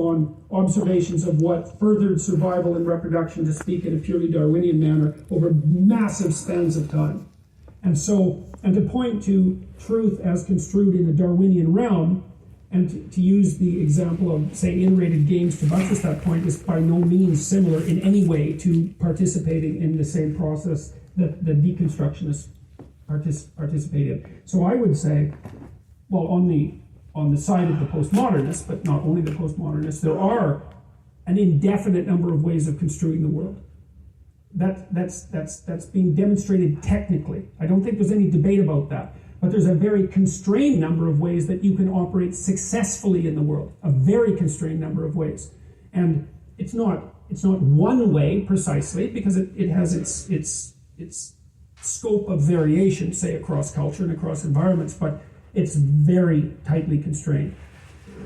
on observations of what furthered survival and reproduction, to speak in a purely Darwinian manner, over massive spans of time. And to point to truth as construed in the Darwinian realm, and to use the example of, say, in-rated games to buttress that point, is by no means similar in any way to participating in the same process that the deconstructionists participate in. So I would say, well, on the side of the postmodernists, but not only the postmodernists, there are an indefinite number of ways of construing the world. That's being demonstrated technically. I don't think there's any debate about that. But there's a very constrained number of ways that you can operate successfully in the world. A very constrained number of ways. And it's not one way precisely, because it has its scope of variation, say, across culture and across environments, but it's very tightly constrained.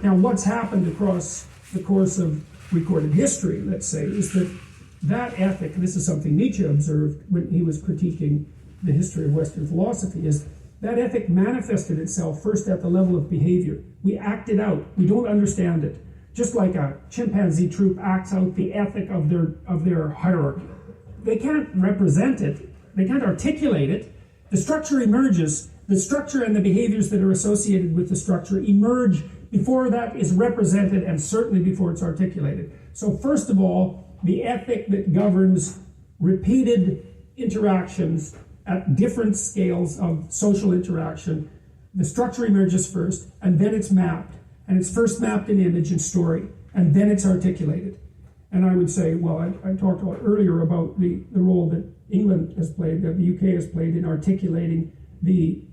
Now, what's happened across the course of recorded history, let's say, is that ethic, and this is something Nietzsche observed when he was critiquing the history of Western philosophy, is that ethic manifested itself first at the level of behavior. We act it out. We don't understand it. Just like a chimpanzee troop acts out the ethic of their hierarchy. They can't represent it. They can't articulate it. The structure emerges. The structure and the behaviors that are associated with the structure emerge before that is represented, and certainly before it's articulated. So first of all, the ethic that governs repeated interactions at different scales of social interaction, the structure emerges first, and then it's mapped. And it's first mapped in image and story, and then it's articulated. And I would say, well, I talked earlier about the role that England has played, that the UK has played in articulating the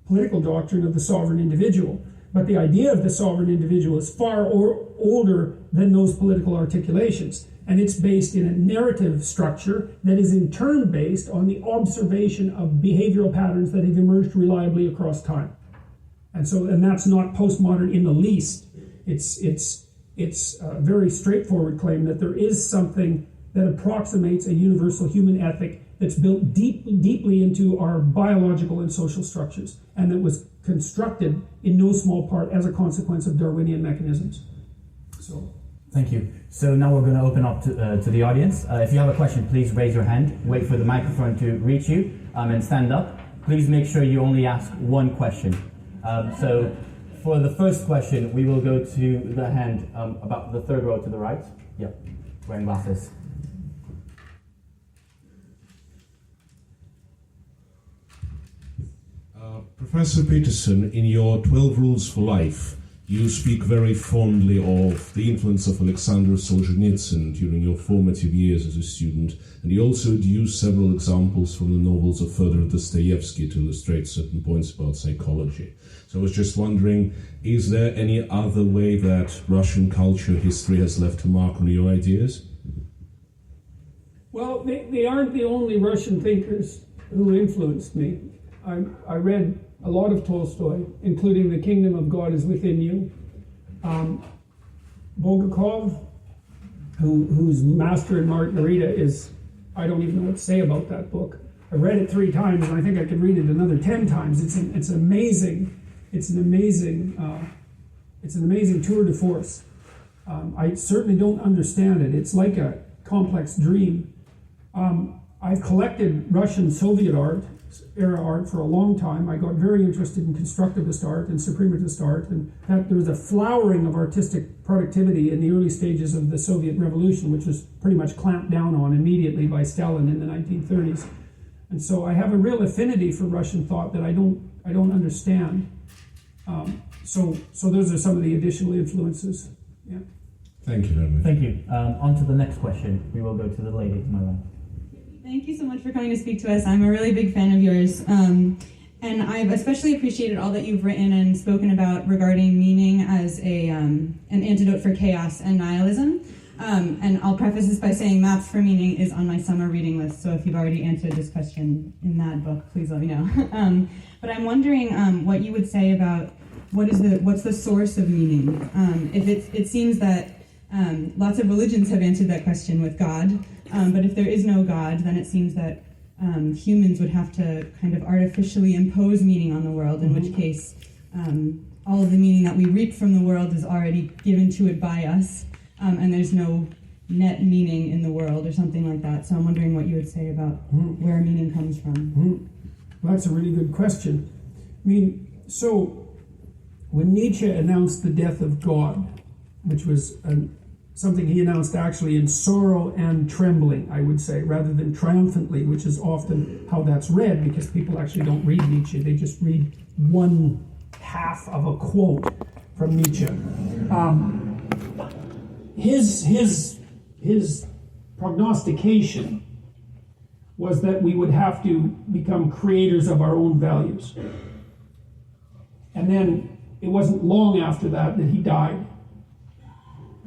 political doctrine of the sovereign individual. But the idea of the sovereign individual is far older than those political articulations. And it's based in a narrative structure that is in turn based on the observation of behavioral patterns that have emerged reliably across time. And that's not postmodern in the least. It's a very straightforward claim that there is something that approximates a universal human ethic that's built deeply into our biological and social structures, and that was constructed in no small part as a consequence of Darwinian mechanisms. So. Thank you. So now we're going to open up to the audience. If you have a question, please raise your hand, wait for the microphone to reach you, and stand up. Please make sure you only ask one question. So for the first question, we will go to the hand about the third row to the right. Yep, wearing glasses. Professor Peterson, in your 12 Rules for Life, you speak very fondly of the influence of Alexander Solzhenitsyn during your formative years as a student, and you also use several examples from the novels of Fyodor Dostoevsky to illustrate certain points about psychology. So I was just wondering, is there any other way that Russian culture history has left a mark on your ideas? Well, they aren't the only Russian thinkers who influenced me. I read a lot of Tolstoy, including The Kingdom of God is Within You. Bulgakov, whose Master and Margarita is, I don't even know what to say about that book. I read it 3 times, and I think I could read it another 10 times. It's amazing. It's an amazing tour de force. I certainly don't understand it. It's like a complex dream. I've collected Russian Soviet art, era art, for a long time. I got very interested in constructivist art and suprematist art, and that there was a flowering of artistic productivity in the early stages of the Soviet Revolution, which was pretty much clamped down on immediately by Stalin in the 1930s. And so I have a real affinity for Russian thought that I don't understand. So those are some of the additional influences. Yeah. Thank you very much. Thank you. On to the next question. We will go to the lady to my right. Thank you so much for coming to speak to us. I'm a really big fan of yours. And I've especially appreciated all that you've written and spoken about regarding meaning as an antidote for chaos and nihilism. And I'll preface this by saying Maps for Meaning is on my summer reading list, so if you've already answered this question in that book, please let me know. But I'm wondering what you would say about what's the source of meaning? It seems that lots of religions have answered that question with God, but if there is no God, then it seems that humans would have to kind of artificially impose meaning on the world, in which case all of the meaning that we reap from the world is already given to it by us, and there's no net meaning in the world or something like that. So I'm wondering what you would say about where meaning comes from. Well, that's a really good question. I mean, so when Nietzsche announced the death of God, which was something he announced actually in sorrow and trembling, I would say, rather than triumphantly, which is often how that's read, because people actually don't read Nietzsche. They just read one half of a quote from Nietzsche. His prognostication was that we would have to become creators of our own values. And then it wasn't long after that he died.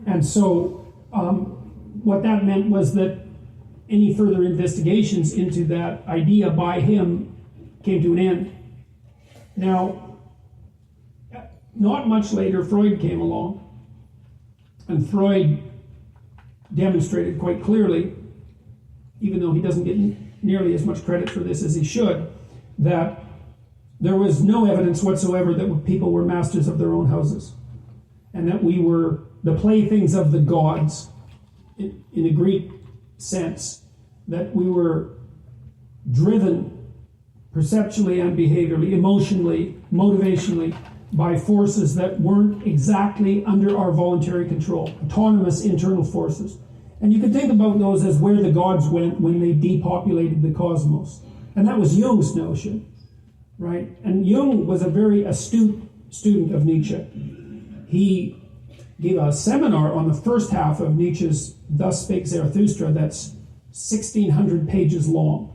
And so what that meant was that any further investigations into that idea by him came to an end. Now, not much later, Freud came along, and Freud demonstrated quite clearly, even though he doesn't get nearly as much credit for this as he should, that there was no evidence whatsoever that people were masters of their own houses, and that we were the playthings of the gods, in a Greek sense, that we were driven perceptually and behaviorally, emotionally, motivationally, by forces that weren't exactly under our voluntary control, autonomous internal forces. And you can think about those as where the gods went when they depopulated the cosmos. And that was Jung's notion, right? And Jung was a very astute student of Nietzsche. He gave a seminar on the first half of Nietzsche's Thus Spake Zarathustra that's 1,600 pages long.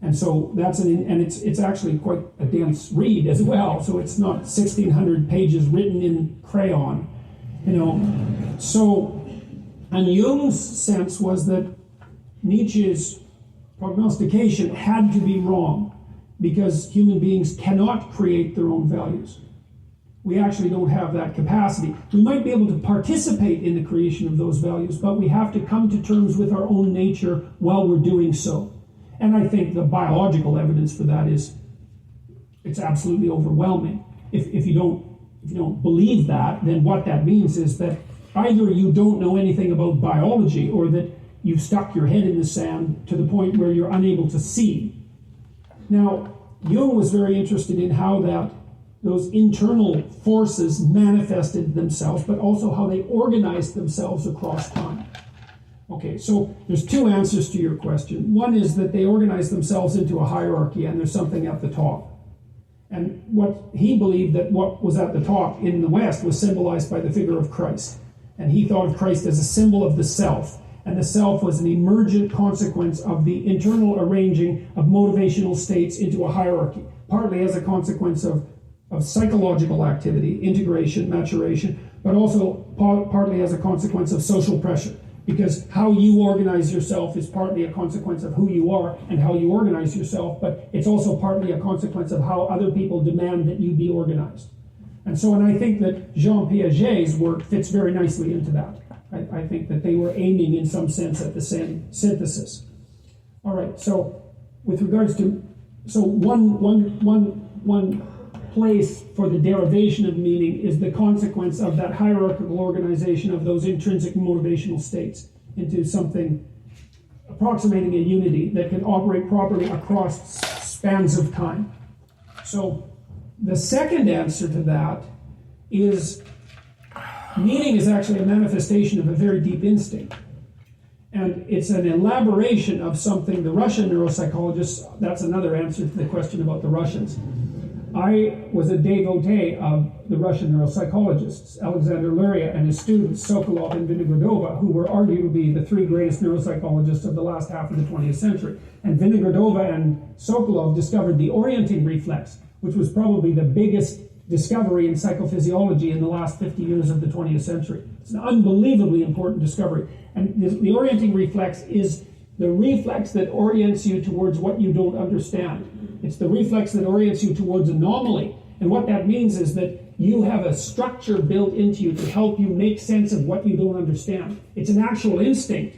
And so that's it's actually quite a dense read as well. So it's not 1,600 pages written in crayon, So, and Jung's sense was that Nietzsche's prognostication had to be wrong because human beings cannot create their own values. We actually don't have that capacity. We might be able to participate in the creation of those values, but we have to come to terms with our own nature while we're doing so. And I think the biological evidence for that it's absolutely overwhelming. If you don't believe that, then what that means is that either you don't know anything about biology or that you've stuck your head in the sand to the point where you're unable to see. Now, Jung was very interested in how those internal forces manifested themselves, but also how they organized themselves across time. Okay, so there's two answers to your question. One is that they organize themselves into a hierarchy and there's something at the top. And what he believed that what was at the top in the West was symbolized by the figure of Christ. And he thought of Christ as a symbol of the self. And the self was an emergent consequence of the internal arranging of motivational states into a hierarchy, partly as a consequence of psychological activity, integration, maturation, but also partly as a consequence of social pressure. Because how you organize yourself is partly a consequence of who you are and how you organize yourself, but it's also partly a consequence of how other people demand that you be organized. And so, and I think that Jean Piaget's work fits very nicely into that. I think that they were aiming in some sense at the same synthesis. All right, so with regards to, so one place for the derivation of meaning is the consequence of that hierarchical organization of those intrinsic motivational states into something approximating a unity that can operate properly across spans of time. So the second answer to that is meaning is actually a manifestation of a very deep instinct. And it's an elaboration of something the Russian neuropsychologists, that's another answer to the question about the Russians. I was a devotee of the Russian neuropsychologists, Alexander Luria and his students, Sokolov and Vinogradova, who were arguably the three greatest neuropsychologists of the last half of the 20th century. And Vinogradova and Sokolov discovered the orienting reflex, which was probably the biggest discovery in psychophysiology in the last 50 years of the 20th century. It's an unbelievably important discovery. And the orienting reflex is the reflex that orients you towards what you don't understand. It's the reflex that orients you towards anomaly. And what that means is that you have a structure built into you to help you make sense of what you don't understand. It's an actual instinct.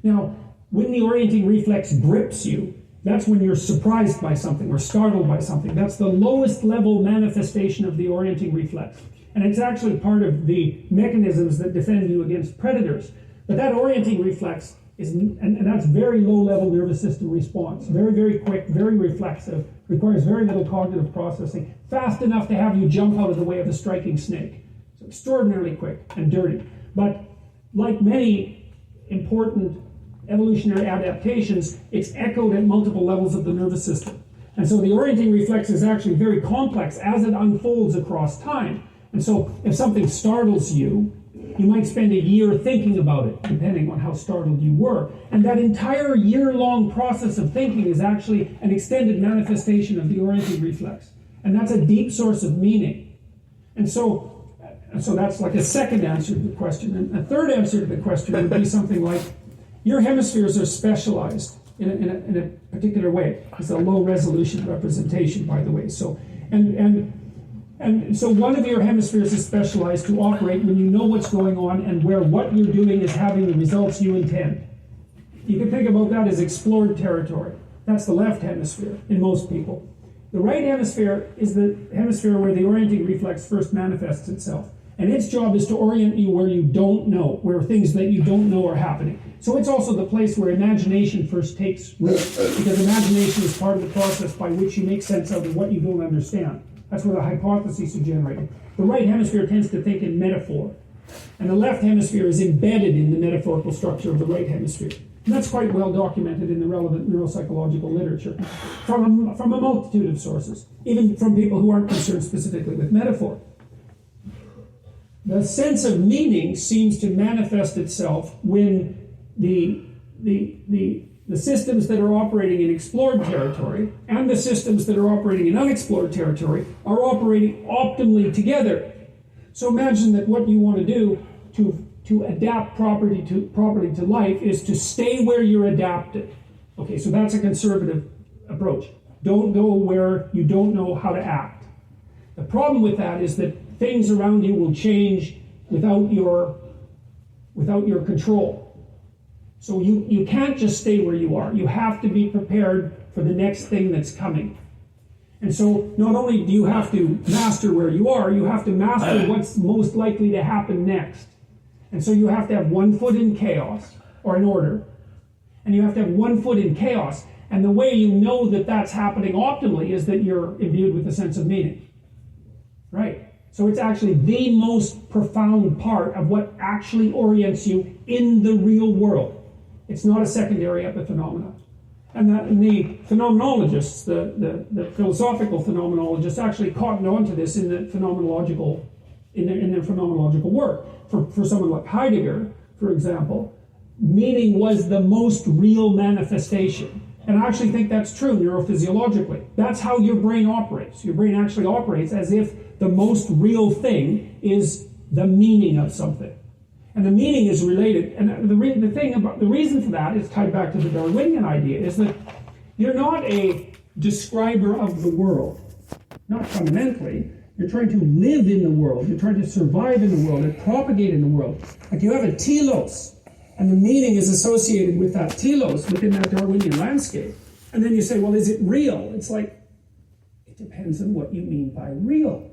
Now, when the orienting reflex grips you, That's when you're surprised by something or startled by something. That's the lowest level manifestation of the orienting reflex. And it's actually part of the mechanisms that defend you against predators. But that orienting reflex is, and that's very low level nervous system response. Very, very quick, very reflexive, requires very little cognitive processing, fast enough to have you jump out of the way of a striking snake. So extraordinarily quick and dirty. But like many important evolutionary adaptations, it's echoed at multiple levels of the nervous system. And so the orienting reflex is actually very complex as it unfolds across time. And so if something startles you, you might spend a year thinking about it, depending on how startled you were. And that entire year-long process of thinking is actually an extended manifestation of the orienting reflex. And that's a deep source of meaning. And so that's like a second answer to the question. And a third answer to the question would be something like, your hemispheres are specialized in a particular way. It's a low-resolution representation, by the way. So, and so one of your hemispheres is specialized to operate when you know what's going on and where what you're doing is having the results you intend. You can think about that as explored territory. That's the left hemisphere in most people. The right hemisphere is the hemisphere where the orienting reflex first manifests itself. And its job is to orient you where you don't know, where things that you don't know are happening. So it's also the place where imagination first takes root, because imagination is part of the process by which you make sense out of what you don't understand. That's where the hypotheses are generated. The right hemisphere tends to think in metaphor, and the left hemisphere is embedded in the metaphorical structure of the right hemisphere. And that's quite well documented in the relevant neuropsychological literature from a multitude of sources, even from people who aren't concerned specifically with metaphor. The sense of meaning seems to manifest itself when the systems that are operating in explored territory and the systems that are operating in unexplored territory are operating optimally together. So imagine that what you want to do to adapt properly to life is to stay where you're adapted. Okay, so that's a conservative approach. Don't go where you don't know how to act. The problem with that is that things around you will change without your control. So you can't just stay where you are. You have to be prepared for the next thing that's coming. And so not only do you have to master where you are, you have to master what's most likely to happen next. And so you have to have one foot in chaos, or in order, and you have to have one foot in chaos. And the way you know that that's happening optimally is that you're imbued with a sense of meaning. Right? So it's actually the most profound part of what actually orients you in the real world. It's not a secondary epiphenomenon. And the phenomenologists, the philosophical phenomenologists, actually cottoned onto this in their phenomenological work. For someone like Heidegger, for example, meaning was the most real manifestation. And I actually think that's true neurophysiologically. That's how your brain operates. Your brain actually operates as if the most real thing is the meaning of something. And the meaning is related, and the reason for that is tied back to the Darwinian idea, is that you're not a describer of the world. Not fundamentally. You're trying to live in the world. You're trying to survive in the world and propagate in the world. Like you have a telos, and the meaning is associated with that telos within that Darwinian landscape. And then you say, well, is it real? It's like, it depends on what you mean by real,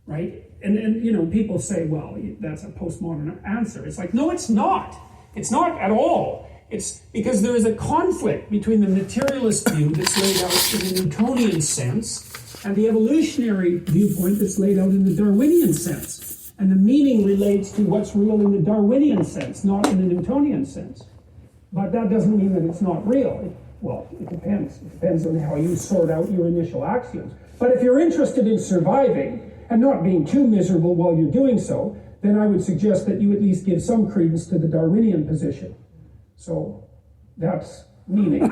right? And you know, people say, well, that's a postmodern answer. It's like, no, it's not. It's not at all. It's because there is a conflict between the materialist view that's laid out in the Newtonian sense and the evolutionary viewpoint that's laid out in the Darwinian sense. And the meaning relates to what's real in the Darwinian sense, not in the Newtonian sense. But that doesn't mean that it's not real. It depends. It depends on how you sort out your initial axioms. But if you're interested in surviving and not being too miserable while you're doing so, then I would suggest that you at least give some credence to the Darwinian position. So that's meaning.